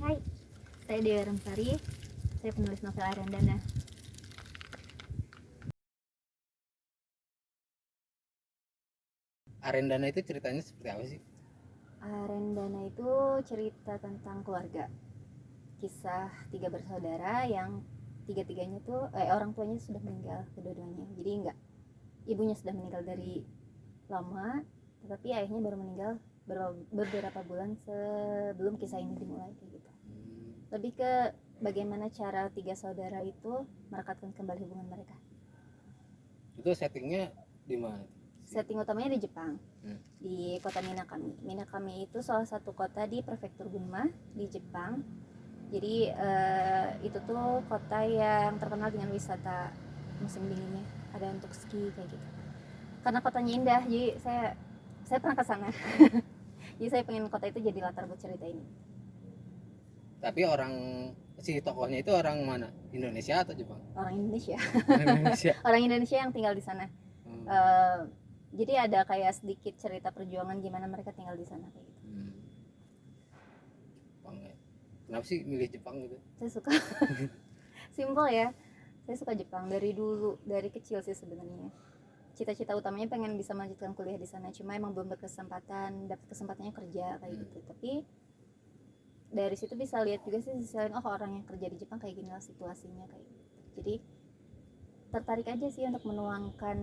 Hai, saya Dewi Ramsari. Saya penulis novel Arendana. Arendana itu ceritanya seperti apa sih? Arendana itu cerita tentang keluarga. Kisah 3 bersaudara yang tiga-tiganya tuh orang tuanya sudah meninggal kedua-duanya. Jadi enggak, ibunya sudah meninggal dari lama, tetapi ayahnya baru meninggal beberapa bulan sebelum kisah ini dimulai kayak gitu. Lebih ke bagaimana cara 3 saudara itu merekatkan kembali hubungan mereka. Itu settingnya di mana? Setting utamanya di Jepang, di kota Minakami. Minakami itu salah satu kota di prefektur Gunma di Jepang. Jadi itu tuh kota yang terkenal dengan wisata musim dinginnya. Ada untuk ski kayak gitu. Karena kotanya indah, jadi saya pernah ke sana. Jadi saya pengen kota itu jadi latar buat cerita ini. Tapi si tokohnya itu orang mana? Indonesia atau Jepang? Orang Indonesia. Indonesia. Orang Indonesia yang tinggal di sana. Jadi ada kayak sedikit cerita perjuangan gimana mereka tinggal di sana kayak gitu. Jepang ya. Kenapa sih milih Jepang gitu? Saya suka. Simpel ya. Saya suka Jepang dari dulu, dari kecil sih sebenarnya. Cita-cita utamanya pengen bisa melanjutkan kuliah di sana, cuma emang belum berkesempatan, dapat kesempatannya kerja kayak gitu. Tapi dari situ bisa lihat juga sih sisi lain, oh orang yang kerja di Jepang kayak gini lah situasinya kayak gitu. Jadi tertarik aja sih untuk menuangkan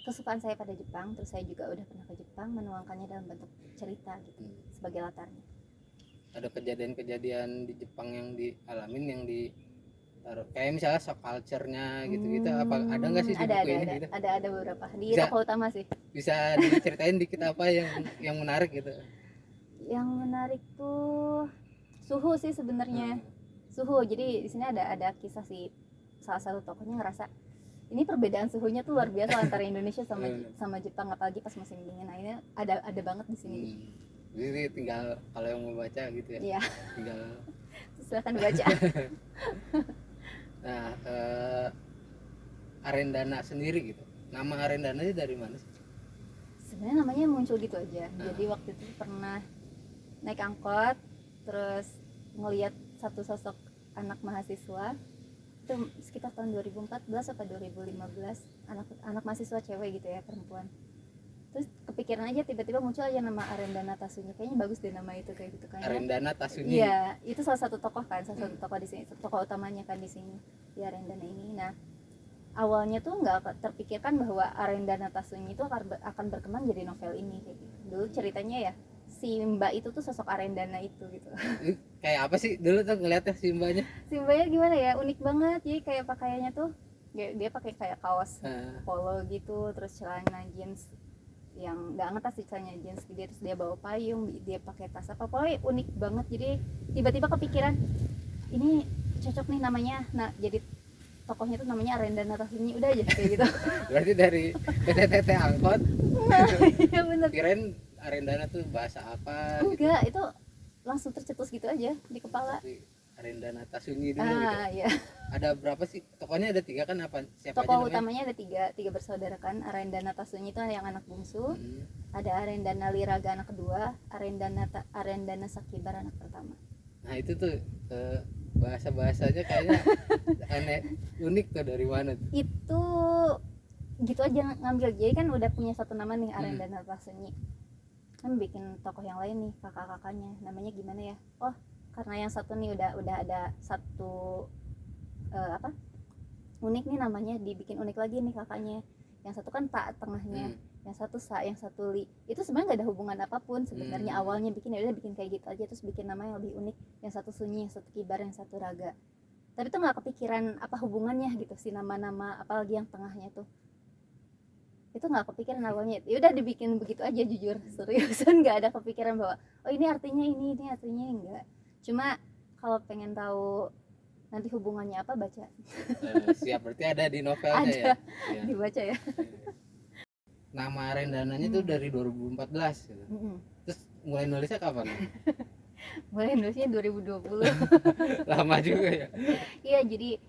kesukaan saya pada Jepang. Terus saya juga udah pernah ke Jepang, menuangkannya dalam bentuk cerita gitu sebagai latarnya. Ada kejadian-kejadian di Jepang yang dialamin yang di kayak misalnya shock culture-nya gitu-gitu, apa ada nggak sih di buku ini gitu? Ada beberapa di tokoh utama sih. Bisa diceritain dikit apa yang menarik gitu? Yang menarik tuh suhu sih sebenarnya. Suhu. Jadi di sini ada kisah sih, salah satu tokohnya ngerasa ini perbedaan suhunya tuh luar biasa antara Indonesia sama Jepang, apalagi pas musim dingin. Nah ini ada banget di sini. Jadi tinggal kalau yang mau baca gitu ya. Iya. Tinggal silakan baca. Nah, Arendana sendiri gitu. Nama Arendana itu dari mana sih? Sebenarnya namanya muncul gitu aja. Jadi waktu itu pernah naik angkot, terus ngelihat satu sosok anak mahasiswa. Itu sekitar tahun 2014 atau 2015, anak mahasiswa cewek gitu ya, perempuan. Terus kepikiran aja, tiba-tiba muncul aja nama Arendana Tasunyi. Kayaknya bagus deh nama itu kayak gitu kan. Arendana Tasunyi. Iya, itu salah satu tokoh kan, salah satu tokoh di sini, tokoh utamanya kan di sini, di Arendana ini. Nah, awalnya tuh nggak terpikirkan bahwa Arendana Tasunyi itu akan berkembang jadi novel ini kayak gitu. Dulu ceritanya ya si Mbak itu tuh sosok Arendana itu gitu. Kayak apa sih dulu tuh ngeliatnya si Mbaknya? Si Mbaknya gimana ya, unik banget. Jadi kayak pakaiannya tuh dia pakai kayak kaos polo gitu, terus celana jeans yang nggak ngetas sih, celana jeans gitu, terus dia bawa payung, dia pakai tas apa, pokoknya unik banget. Jadi tiba-tiba kepikiran ini cocok nih namanya. Nah jadi tokohnya tuh namanya Arendana Tasunyi, udah aja kayak gitu. Berarti dari PTT angkot. Iya bener. Kirain Arendana tuh bahasa apa? Enggak, itu langsung tercetus gitu aja di kepala. Arendana Tasunyi dulu gitu. Iya. Ada berapa sih? Tokohnya ada 3 kan, apa? Siapa Tokoh aja utamanya ada tiga bersaudara kan. Arendana Tasunyi itu yang anak bungsu. Ada Arendana Liraga anak kedua, Arendana Sakibar anak pertama. Nah itu tuh bahasa-bahasanya kayaknya aneh, unik tuh, dari mana tuh? Itu gitu aja ngambil. Jadi kan udah punya satu nama nih, Arendana Tasunyi. Kan bikin tokoh yang lain nih, kakak-kakaknya. Namanya gimana ya? Oh, karena yang satu nih udah ada satu unik nih namanya, dibikin unik lagi nih kakaknya. Yang satu kan tak tengahnya, yang satu sa, yang satu li. Itu sebenarnya nggak ada hubungan apapun sebenarnya. Awalnya bikin ya udah bikin kayak gitu aja, terus bikin nama yang lebih unik. Yang satu sunyi, yang satu kibar, yang satu raga. Tapi tuh nggak kepikiran apa hubungannya gitu si nama-nama, apalagi yang tengahnya tuh. Itu nggak kepikiran awalnya. Ya udah dibikin begitu aja, jujur seriusan nggak ada kepikiran bahwa oh ini artinya ini artinya enggak. Cuma kalau pengen tahu nanti hubungannya apa, baca. Siap, berarti ada di novelnya. Ada, dibaca ya. Nama Arendananya tuh dari 2014 gitu. Terus mulai nulisnya kapan? Mulai nulisnya 2020. Lama juga ya. Iya, jadi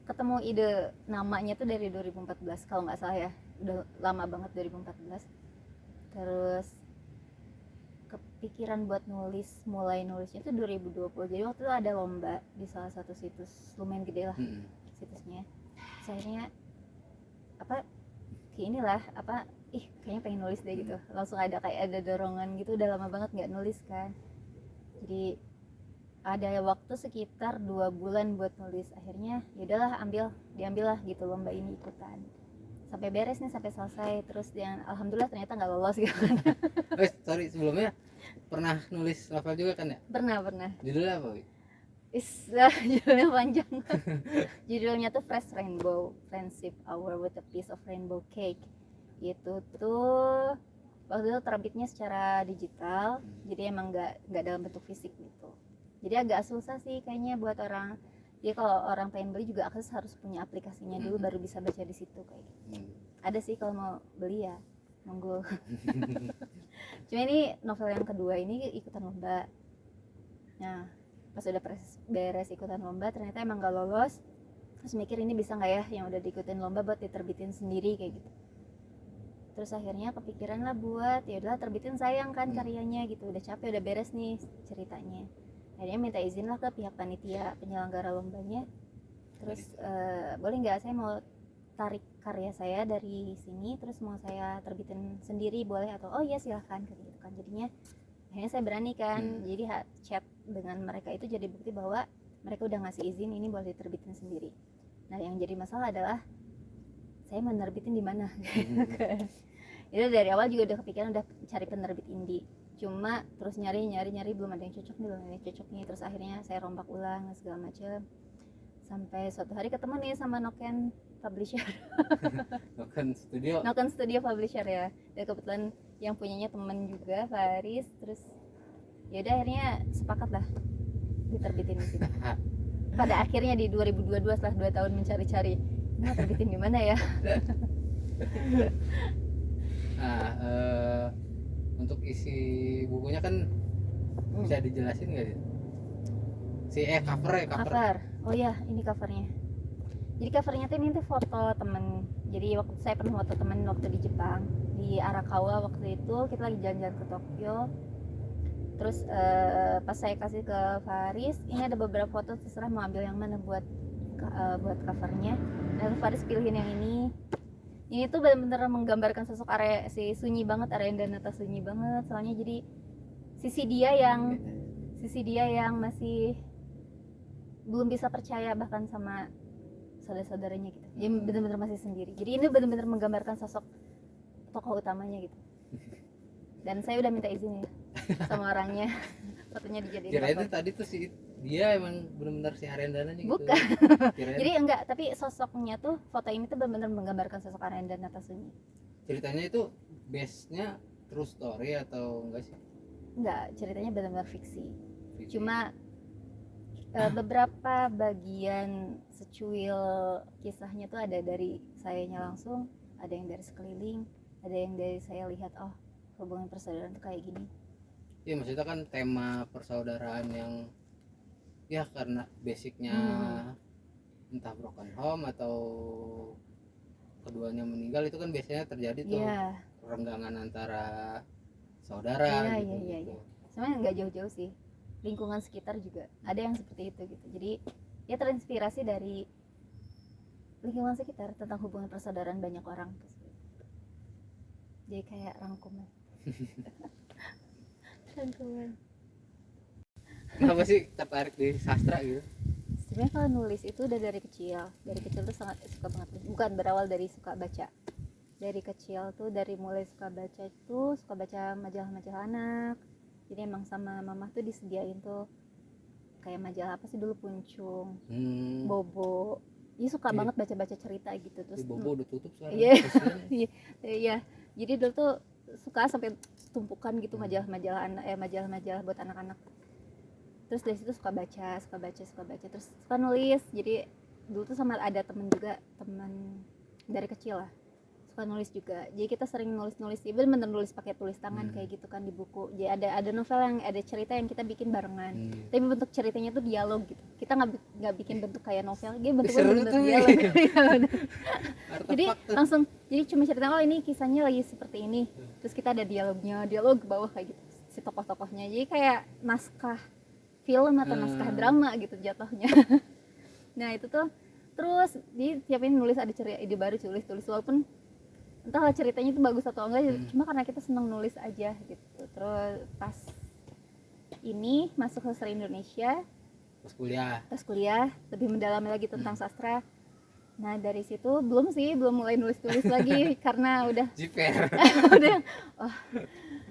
ketemu ide namanya tuh dari 2014 kalau nggak salah ya. Udah lama banget 2014. Terus pikiran buat mulai nulisnya itu 2020. Jadi waktu itu ada lomba di salah satu situs lumayan gede lah situsnya. Terus akhirnya apa kayak inilah apa kayaknya pengen nulis deh gitu. Langsung ada kayak ada dorongan gitu, udah lama banget nggak nulis kan. Jadi ada waktu sekitar 2 bulan buat nulis. Akhirnya ya udahlah diambil lah gitu lomba ini, ikutan. Sampai beres nih, sampai selesai. Terus yang alhamdulillah ternyata nggak lolos gitu kan. Sorry sebelumnya pernah nulis novel juga kan ya? Pernah. Judulnya apa, Wi? Judulnya panjang. Judulnya tuh Fresh Rainbow, Friendship Hour with a Piece of Rainbow Cake. Itu tuh waktu itu terbitnya secara digital, jadi emang nggak dalam bentuk fisik gitu. Jadi agak susah sih kayaknya buat orang. Jadi kalau orang pengen beli juga akses harus punya aplikasinya dulu baru bisa baca di situ kayak gitu. Ada sih kalau mau beli ya, monggo. Cuma ini novel yang kedua ini ikutan lomba. Nah, pas udah beres ikutan lomba ternyata emang gak lolos. Terus mikir ini bisa nggak ya yang udah diikutin lomba buat diterbitin sendiri kayak gitu. Terus akhirnya kepikiran lah buat ya udah terbitin, sayang kan karyanya gitu, udah capek udah beres nih ceritanya. Akhirnya minta izin lah ke pihak panitia penyelenggara lombanya. Terus boleh nggak saya mau tarik karya saya dari sini terus mau saya terbitin sendiri boleh atau oh iya silahkan gitu kan. Jadinya akhirnya saya berani kan. Jadi chat dengan mereka itu jadi bukti bahwa mereka udah ngasih izin ini boleh diterbitin sendiri. Nah yang jadi masalah adalah saya mau nerbitin di mana. Itu dari awal juga udah kepikiran udah cari penerbit indie, cuma terus nyari belum ada yang cocok nih. Terus akhirnya saya rombak ulang segala macam sampai suatu hari ketemu nih sama Noken Publisher. Noken Studio Publisher ya. Dan kebetulan yang punyanya temen juga, Faris. Terus ya udah akhirnya sepakat lah diterbitin di sini. Pada akhirnya di 2022 setelah 2 tahun mencari-cari, mau terbitin di mana ya? Nah, untuk isi bukunya kan bisa dijelasin nggak sih? Cover. Oh ya, ini covernya. Jadi covernya tuh ini tuh foto temen. Jadi waktu saya pernah foto temen waktu di Jepang, di Arakawa waktu itu kita lagi jalan-jalan ke Tokyo. Terus pas saya kasih ke Faris, ini ada beberapa foto, terserah mau ambil yang mana buat covernya. Dan Faris pilihin yang ini. Ini tuh benar-benar menggambarkan sosok si sunyi banget, Arendanata sunyi banget. Soalnya jadi sisi dia yang masih belum bisa percaya bahkan sama saudara-saudaranya gitu. Dia benar-benar masih sendiri. Jadi ini benar-benar menggambarkan sosok tokoh utamanya gitu. Dan saya udah minta izin ya sama orangnya, fotonya dijadiin kirain cover. itu tadi tuh si dia emang benar-benar si Arendananya gitu. Bukan. Jadi enggak, tapi sosoknya tuh foto ini tuh benar-benar menggambarkan sosok Arendanata sunyi. Ceritanya itu base-nya true story atau enggak sih? Enggak, ceritanya benar-benar fiksi. Cuma beberapa bagian secuil kisahnya tuh ada dari sayanya langsung, ada yang dari sekeliling, ada yang dari saya lihat hubungan persaudaraan tuh kayak gini. Iya, maksudnya kan tema persaudaraan yang ya karena basicnya entah broken home atau keduanya meninggal itu kan biasanya terjadi tuh renggangan antara saudara gitu. Sebenarnya nggak jauh-jauh sih, lingkungan sekitar juga ada yang seperti itu gitu. Jadi ya terinspirasi dari lingkungan sekitar tentang hubungan persaudaraan banyak orang. Jadi kayak rangkuman. Kenapa sih tertarik di sastra gitu? Sebenarnya kalau nulis itu udah dari kecil tuh sangat suka banget. Bukan berawal dari suka baca. Dari kecil tuh mulai suka baca itu suka baca majalah-majalah anak. Jadi emang sama mama tuh disediain tuh kayak majalah apa sih dulu, Puncung, Bobo. Iya suka banget baca-baca cerita gitu. Terus Bobo udah tutup sekarang. Iya. Jadi dulu tuh suka sampai tumpukan gitu majalah-majalah buat anak-anak. Terus dari situ suka baca terus suka nulis. Jadi dulu tuh sama ada temen dari kecil lah suka nulis juga. Jadi kita sering nulis ya bener nulis pakai tulis tangan kayak gitu kan di buku. Jadi ada novel yang ada cerita yang kita bikin barengan. Tapi bentuk ceritanya tuh dialog gitu. Kita nggak bikin bentuk kayak novel, dia bentuknya bentuk dialog. Jadi langsung jadi cuma cerita ini kisahnya lagi seperti ini. Terus kita ada dialog ke bawah kayak gitu. si tokoh-tokohnya, jadi kayak naskah film atau naskah drama gitu jatuhnya. Nah itu tuh terus di tiap ini nulis ada cerita ide baru, tulis walaupun entahlah ceritanya itu bagus atau enggak, cuma karena kita senang nulis aja gitu. Terus pas ini masuk sastra Indonesia, pas kuliah lebih mendalami lagi tentang sastra. Nah dari situ belum mulai nulis lagi karena udah udah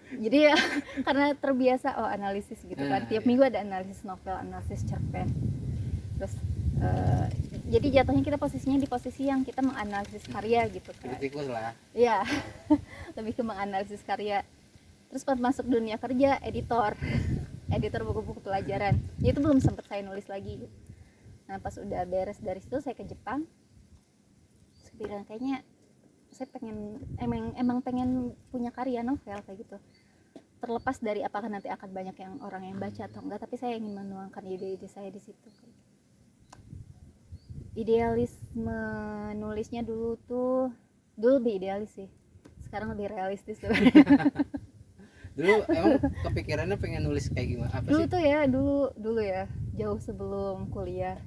jadi ya karena terbiasa analisis gitu kan, tiap minggu ada analisis novel, analisis cerpen. Terus jadi jatuhnya kita posisinya di posisi yang kita menganalisis karya gitu kan. Kritikus lah. Iya. Lebih ke menganalisis karya. Terus pas masuk dunia kerja, editor buku-buku pelajaran. Itu belum sempat saya nulis lagi. Nah, pas udah beres dari situ saya ke Jepang. Terus bilang kayaknya saya emang pengen punya karya novel kayak gitu. Terlepas dari apakah nanti akan banyak orang yang baca atau enggak, tapi saya ingin menuangkan ide-ide saya di situ. Idealisme nulisnya dulu lebih idealis sih, sekarang lebih realistis sebenarnya. Dulu emang kepikirannya pengen nulis kayak gimana, apa dulu sih? Tuh ya dulu ya jauh sebelum kuliah,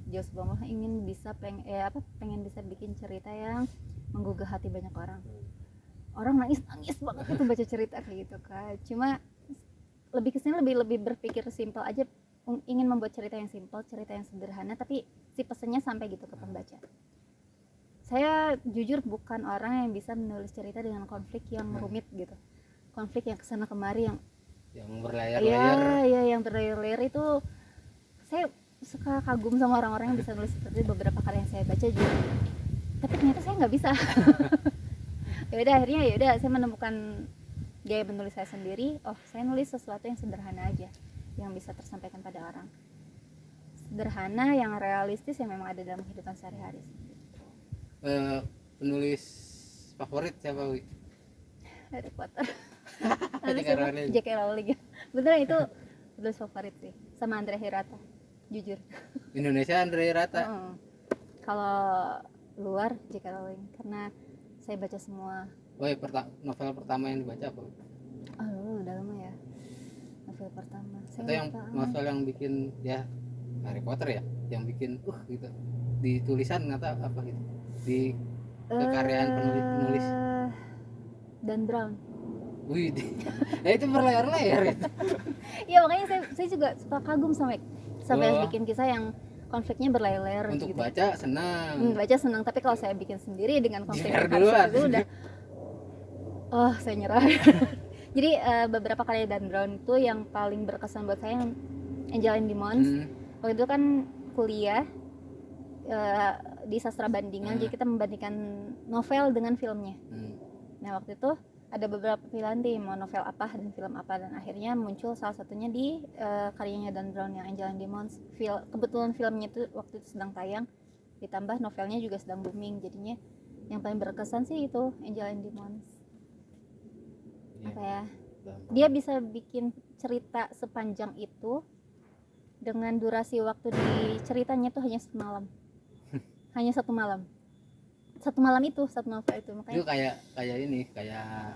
ingin bisa pengen bisa bikin cerita yang menggugah hati banyak orang nangis banget itu baca cerita kayak gitu kan. Cuma lebih kesini lebih berpikir simpel aja, ingin membuat cerita yang simpel, cerita yang sederhana, tapi si pesannya sampai gitu ke pembaca. Saya jujur bukan orang yang bisa menulis cerita dengan konflik yang rumit gitu, konflik yang kesana kemari yang berlayar-layar. Iya, yang berlayar-layar itu saya suka kagum sama orang-orang yang bisa nulis seperti beberapa karya yang saya baca juga, tapi ternyata saya nggak bisa. Akhirnya saya menemukan gaya menulis saya sendiri. Saya nulis sesuatu yang sederhana aja, yang bisa tersampaikan pada orang, sederhana, yang realistis, yang memang ada dalam kehidupan sehari-hari. Penulis favorit siapa, Wi? Harry Potter. J.K. Rowling. Beneran itu penulis favorit sih, sama Andre Hirata, jujur. Indonesia Andre Hirata. Kalau luar J.K. Rowling, karena saya baca semua. Novel pertama yang dibaca apa? Udah lama ya. Novel pertama. Atau yang novel yang bikin ya Harry Potter ya, yang bikin gitu di tulisan atau apa gitu, di kekaryaan penulis Dan Brown. Wih, itu berlayar-layar itu. Iya, makanya saya juga suka kagum sampai bikin kisah yang konfliknya berlayar-layar. Untuk gitu. baca senang. Baca senang, tapi kalau saya bikin sendiri dengan konflik yang itu udah saya nyerah. Jadi beberapa karya Dan Brown itu yang paling berkesan buat saya, Angel and Demons. Waktu itu kan kuliah di sastra bandingan, jadi kita membandingkan novel dengan filmnya. Nah waktu itu ada beberapa pilihan nih, mau novel apa dan film apa, dan akhirnya muncul salah satunya di karyanya Dan Brown yang Angel and Demons. Kebetulan filmnya itu waktu itu sedang tayang, ditambah novelnya juga sedang booming, jadinya yang paling berkesan sih itu Angel and Demons. Apa ya, dia bisa bikin cerita sepanjang itu dengan durasi waktu di ceritanya tuh hanya semalam. Hanya satu malam itu, satu novel itu. Makanya itu kayak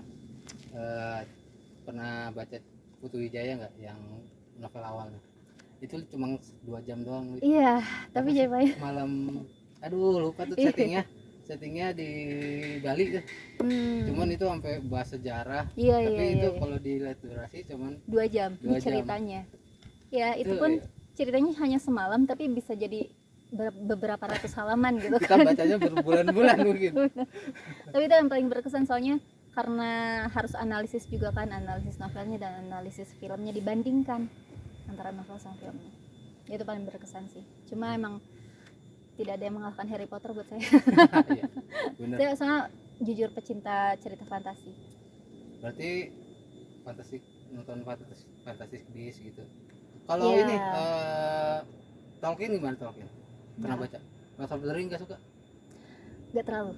pernah baca Putu Wijaya nggak, yang novel awalnya itu cuma 2 jam doang. Iya, tapi jadi malam, lupa tuh settingnya di Bali tuh. Cuman itu sampai bahas sejarah. Tapi itu kalau dilihat durasi cuman 2 jam ceritanya. Ya itu pun ceritanya hanya semalam, tapi bisa jadi beberapa ratus halaman gitu kita bacanya berbulan-bulan mungkin. Tapi itu yang paling berkesan, soalnya karena harus analisis juga kan, analisis novelnya dan analisis filmnya, dibandingkan antara novel sama filmnya. Itu paling berkesan sih. Cuma emang tidak ada yang mengalahkan Harry Potter buat saya. Iya, bener. Saya sangat jujur pecinta cerita fantasi. Berarti nonton fantastik beast gitu. Kalau ini Tolkien gimana? Pernah baca? Lord of the Rings nggak suka? Nggak terlalu.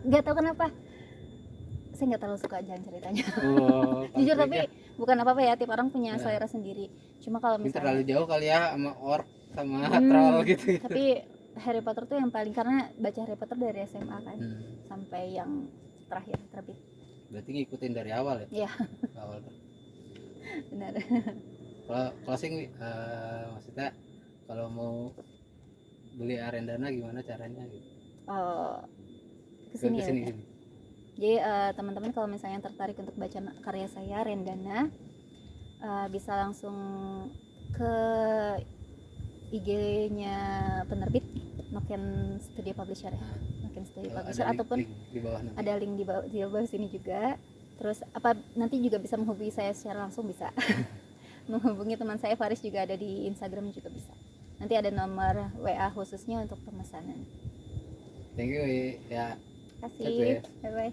Nggak tahu kenapa. Saya nggak terlalu suka jalan ceritanya. Jujur, tapi bukan apa-apa ya, tiap orang punya selera sendiri. Cuma kalau misalnya terlalu jauh kali ya sama orc sama troll gitu. Tapi Harry Potter tuh yang paling, karena baca Harry Potter dari SMA kan, sampai yang terakhir terbit. Berarti ngikutin dari awal ya? Iya. Awal. benar. Kalau closing maksudnya kalau mau beli Arendana gimana caranya gitu? Oh, kesini ya. Kesini Bang, ya? sini. Jadi teman-teman kalau misalnya tertarik untuk baca karya saya Rendana, bisa langsung ke IG-nya penerbit Noken Studio Publisher ya. Noken Studio Publisher Ada ataupun link di bawah nanti. ada link di bawah sini juga. Terus apa nanti juga bisa menghubungi saya secara langsung bisa. Menghubungi teman saya Faris juga ada di Instagram juga bisa. Nanti ada nomor WA khususnya untuk pemesanan. Thank you ya. Terima kasih. Bye bye.